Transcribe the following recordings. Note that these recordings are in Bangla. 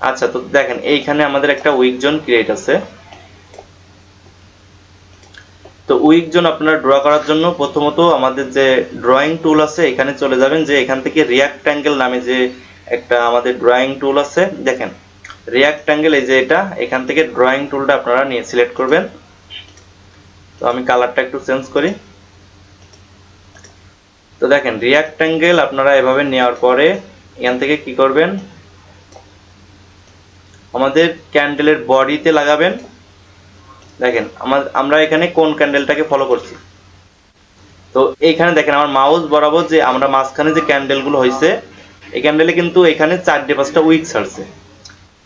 আচ্ছা, তো দেখেন এইখানে আমাদের একটা উইক জোন ক্রিয়েট আছে। তো উইক জোন আপনারা ড্র করার জন্য প্রথমত আমাদের যে ড্রয়িং টুল আছে এখানে চলে যাবেন, যে এখান থেকে রিয়াক্ট্যাঙ্গেল নামে যে একটা আমাদের ড্রয়িং টুল আছে, দেখেন রিয়াক্ট্যাঙ্গেল, এই যে এটা, এখান থেকে ড্রয়িং টুলটা আপনারা নিয়ে সিলেক্ট করবেন। তো আমি কালারটা একটু চেঞ্জ করি। তো দেখেন রিয়াক্ট্যাঙ্গেল আপনারা এভাবে নেওয়ার পরে এখান থেকে কি করবেন, আমাদের ক্যান্ডেলের বডিতে লাগাবেন। দেখেন আমরা এখানে কোন ক্যান্ডেলটাকে ফলো করছি। তো এইখানে দেখেন আমার মাউস বরাবর যে আমরা মাঝখানে যে ক্যান্ডেল গুলো হয়েছে, এই ক্যান্ডেলে কিন্তু এখানে 4-5টা উইক ছাড়ছে।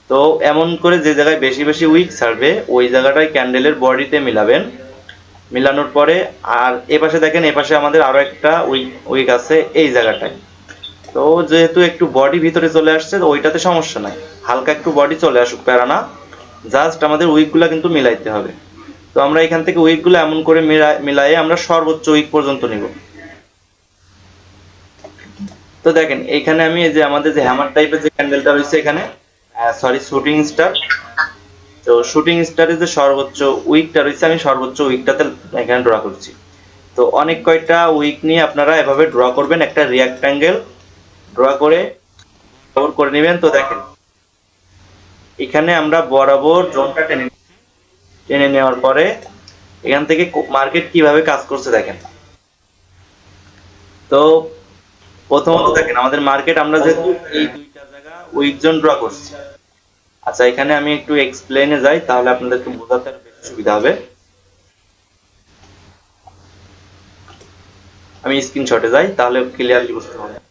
তো এমন করে যে জায়গায় বেশি বেশি উইক ছাড়বে ওই জায়গাটায় ক্যান্ডেলের বডিতে মিলাবেন। মিলানোর পরে আর এপাশে দেখেন, এপাশে আমাদের আরো একটা উইক আছে এই জায়গাটায়। তো যেহেতু একটু বডি ভিতরে চলে আসছে, ওইটাতে সমস্যা নাই, হালকা একটু বডি চলে আসুক, প্যারা না, জাস্ট আমাদের উইকগুলো কিন্তু মিলাইতে হবে। তো আমরা এখান থেকে উইকগুলো এমন করে মিলাই আমরা সর্বোচ্চ উইক পর্যন্ত নিব। তো দেখেন এইখানে আমি এই যে আমাদের যে হ্যামার টাইপের যে ক্যান্ডেলটা রয়েছে এখানে, সরি শুটিং স্টার, তো শুটিং স্টারের যে সর্বোচ্চ উইকটা রয়েছে আমি সর্বোচ্চ উইকটাতে এখানে ড্র করছি। তো অনেক কয়টা উইক নিয়ে আপনারা এভাবে ড্র করবেন, একটা রিয়াক্ট্যাঙ্গেল ড্র করে কভার করে নেবেন। তো দেখেন এখানে আমরা বরাবর জোনটা টেনে নেওয়ার পরে এখান থেকে মার্কেট কিভাবে কাজ করছে দেখেন। তো প্রথমত দেখেন আমাদের মার্কেট আমরা যেহেতু এই দুইটা জায়গা উইক জোন ড্র করছি। আচ্ছা, এখানে আমি একটু এক্সপ্লেনে যাই, তাহলে আপনাদেরকে বোঝাতে আরো বেশি সুবিধা হবে। আমি স্ক্রিনশটে যাই, তাহলে ক্লিয়ারলি বুঝতে পারবেন।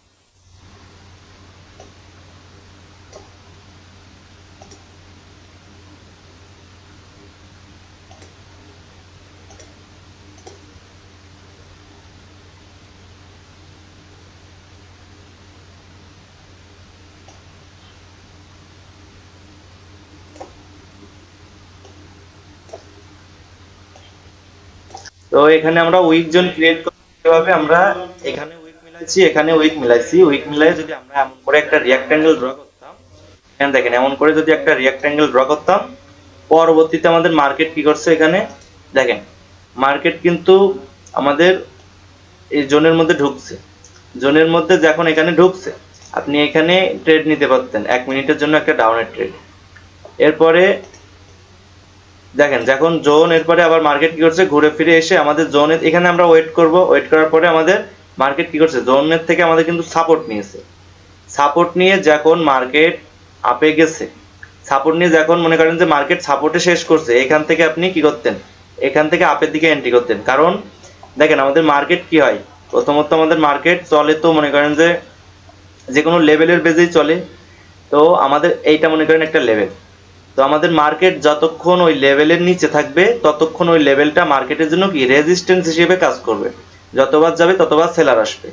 তো এখানে আমরা উইক জোন ক্রিয়েট করতে হবে। আমরা এখানে উইক মিলাইছি, এখানে উইক মিলাইছি, উইক মিলাই যদি আমরা এমন করে একটা রিয়াক্ট্যাঙ্গেল ড্র করতাম, এখানে দেখেন এমন করে যদি একটা রিয়াক্ট্যাঙ্গেল ড্র করতাম, পরবর্তীতে আমাদের মার্কেট কি করছে এখানে দেখেন, মার্কেট কিন্তু আমাদের এই জোনের মধ্যে ঢুকছে। জোনের মধ্যে যখন এখানে ঢুকছে, আপনি এখানে ট্রেড নিতে পারতেন 1 মিনিটের জন্য একটা ডাউনের ট্রেড। এরপরে দেখেন যখন জোন, এরপরে আবার মার্কেট কি করছে, ঘুরে ফিরে এসে আমাদের জোনের এখানে আমরা ওয়েট করব। ওয়েট করার পরে আমাদের মার্কেট কি করছে, জোনের থেকে আমাদের কিন্তু সাপোর্ট নিয়েছে। সাপোর্ট নিয়ে যখন মার্কেট আপে গেছে, সাপোর্ট নিয়ে যখন মনে করেন যে মার্কেট সাপোর্টে শেষ করছে, এখান থেকে আপনি কি করতেন, এখান থেকে আপের দিকে এন্ট্রি করতেন। কারণ দেখেন আমাদের মার্কেট কি হয়, প্রথমত আমাদের মার্কেট চলে তো মনে করেন যে কোনো লেভেলের বেজেই চলে। তো আমাদের এইটা মনে করেন একটা লেভেল। তো আমাদের মার্কেট যতক্ষণ ওই লেভেলের নিচে থাকবে ততক্ষণ ওই লেভেলটা মার্কেটের জন্য কি রেজিস্ট্যান্স হিসেবে কাজ করবে, যতবার যাবে ততবার সেলার আসবে।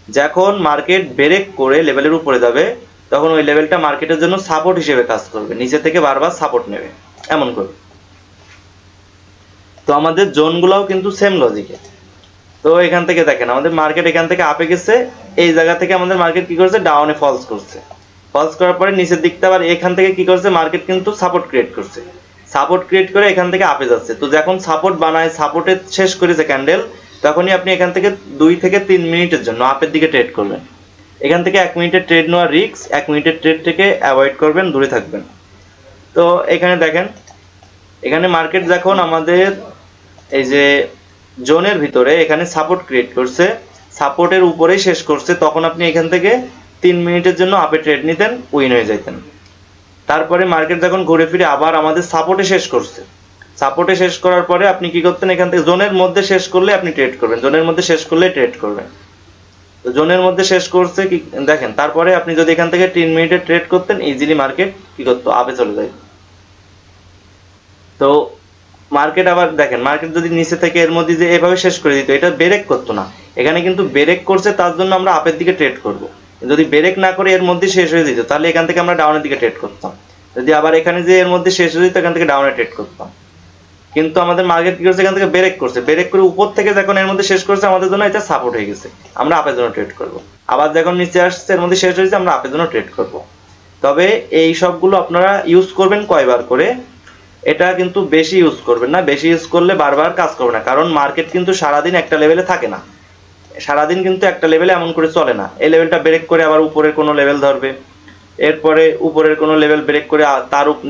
যখন মার্কেট ব্রেক করে লেভেলের উপরে যাবে, তখন ওই লেভেলটা মার্কেটের জন্য সাপোর্ট হিসেবে কাজ করবে, নিচে থেকে বারবার সাপোর্ট নেবে এমন করে। তো আমাদের জোনগুলোও কিন্তু সেম লজিকে। তো এখান থেকে দেখেন আমাদের মার্কেট এখান থেকে আপে গেছে, এই জায়গা থেকে আমাদের মার্কেট কি করছে, ডাউনে ফলস করছে। ফলস করার পরে নিচের দিকটা আবার এখান থেকে কি করছে, মার্কেট কিন্তু সাপোর্ট ক্রিয়েট করছে। সাপোর্ট ক্রিয়েট করে এখান থেকে আপে যাচ্ছে। তো যখন সাপোর্ট বানায়, সাপোর্টে শেষ করেছে ক্যান্ডেল, তখনই আপনি এখান থেকে 2 থেকে 3 মিনিটের জন্য আপের দিকে ট্রেড করবেন। এখান থেকে 1 মিনিটের ট্রেড নেওয়া রিস্ক, 1 মিনিটের ট্রেড থেকে অ্যাভয়েড করবেন, দূরে থাকবেন। তো এখানে দেখেন এখানে মার্কেট যখন আমাদের এই যে জোনের ভিতরে এখানে সাপোর্ট ক্রিয়েট করছে, সাপোর্টের উপরেই শেষ করছে, তখন আপনি এখান থেকে 3 মিনিটের জন্য আপে ট্রেড নিতেন, উইন হয়ে যেতেন। তারপরে মার্কেট যখন ঘুরে ফিরে আবার আমাদের সাপোর্টে শেষ করছে, সাপোর্টে শেষ করার পরে আপনি কি করতেন, এখান থেকে জোনের মধ্যে শেষ করলে আপনি ট্রেড করবেন, জোনের মধ্যে শেষ করলে ট্রেড করবেন। তো জোনের মধ্যে শেষ করছে কি দেখেন, তারপরে আপনি যদি এখান থেকে 3 মিনিটের ট্রেড করতেন, ইজিলি মার্কেট কি করতো, আপে চলে যায়। তো মার্কেট আবার দেখেন মার্কেট যদি নিচে থেকে এর মধ্যে যে এভাবে শেষ করে দিত, এটা ব্রেক করতো না। এখানে কিন্তু ব্রেক করছে, তার জন্য আমরা আপের দিকে ট্রেড করব। যদি ব্রেক না করে এর মধ্যে শেষ হয়ে যেত, তাহলে এখান থেকে আমরা ডাউনের দিকে ট্রেড করতাম। যদি আবার এখানে যে এর মধ্যে শেষ হয়ে যেত, এখান থেকে ডাউনে ট্রেড করতাম। কিন্তু আমাদের মার্কেট কি করছে, এখান থেকে ব্রেক করছে, ব্রেক করে উপর থেকে যখন এর মধ্যে শেষ করছে, আমাদের জন্য এটা সাপোর্ট হয়ে গেছে, আমরা আপের জন্য ট্রেড করব। আবার যখন নিচে আসছে এর মধ্যে শেষ হয়েছে, আমরা আপের জন্য ট্রেড করব। তবে এই সবগুলো আপনারা ইউজ করবেন কয়বার করে, এটা কিন্তু বেশি ইউজ করবেন না। বেশি ইউজ করলে বারবার কাজ করবে না, কারণ মার্কেট কিন্তু সারাদিন একটা লেভেলে থাকে না। সারাদিন কিন্তু একটা লেভেলে এমন করে চলে না। এই লেভেলটা ব্রেক করে আবার উপরের কোনো লেভেল ধরবে, এরপরে উপরের কোনো লেভেল ব্রেক করে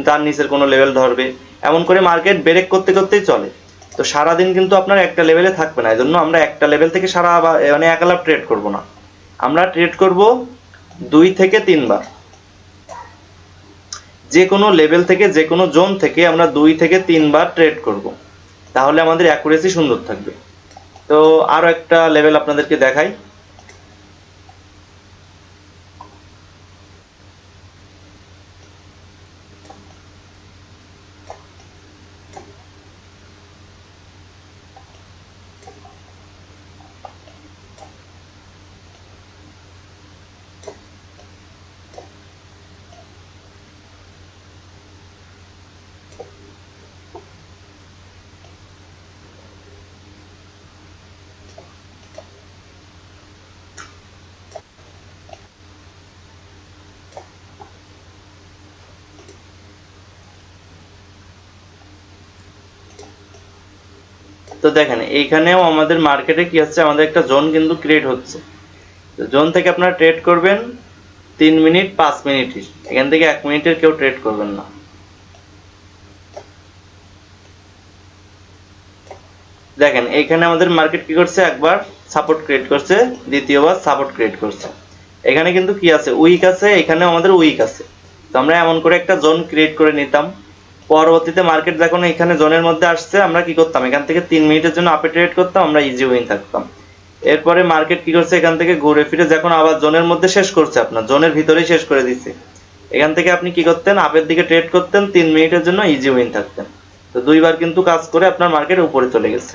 তার নিচের কোনো লেভেল ধরবে, এমন করে মার্কেট ব্রেক করতে করতেই চলে। তো সারাদিন কিন্তু আপনার একটা লেভেলে থাকবে না। এই জন্য আমরা একটা লেভেল থেকে মানে একলা ট্রেড করব না, আমরা ট্রেড করব 2 থেকে 3 বার। যে কোনো লেভেল থেকে, যে কোনো জোন থেকে আমরা 2 থেকে 3 বার ট্রেড করব, তাহলে আমাদের অ্যাকুরেসি সুন্দর থাকবে। তো আরো একটা লেভেল আপনাদেরকে দেখাই। তো দেখেন এইখানেও আমাদের মার্কেটে কি হচ্ছে, আমাদের একটা জোন কিন্তু ক্রিয়েট হচ্ছে। জোন থেকে আপনারা ট্রেড করবেন 3 মিনিট 5 মিনিট, এখান থেকে 1 মিনিটের কেউ ট্রেড করবেন না। দেখেন এইখানে আমাদের মার্কেট কি করছে, একবার সাপোর্ট ক্রিয়েট করছে, দ্বিতীয়বার সাপোর্ট ক্রিয়েট করছে। এখানে কিন্তু কি আছে, উইক আছে, এখানে আমাদের উইক আছে। তো আমরা এমন করে একটা জোন ক্রিয়েট করে নিতাম। পরবর্তীতে মার্কেট যখন এখানে জোনের মধ্যে আসছে, আমরা কি করতাম, এখান থেকে 3 মিনিটের জন্য আপে ট্রেড করতাম, আমরা ইজি উইন থাকতাম। এরপরে মার্কেট কি করছে, এখান থেকে ঘুরে ফিরে যখন আবার জোনের মধ্যে শেষ করছে, আপনার জোনের ভিতরেই শেষ করে দিচ্ছে, এখান থেকে আপনি কি করতেন, আপের দিকে ট্রেড করতেন, 3 মিনিটের জন্য ইজি উইন থাকতেন। তো 2 বার কিন্তু কাজ করে আপনার মার্কেট উপরে চলে গেছে।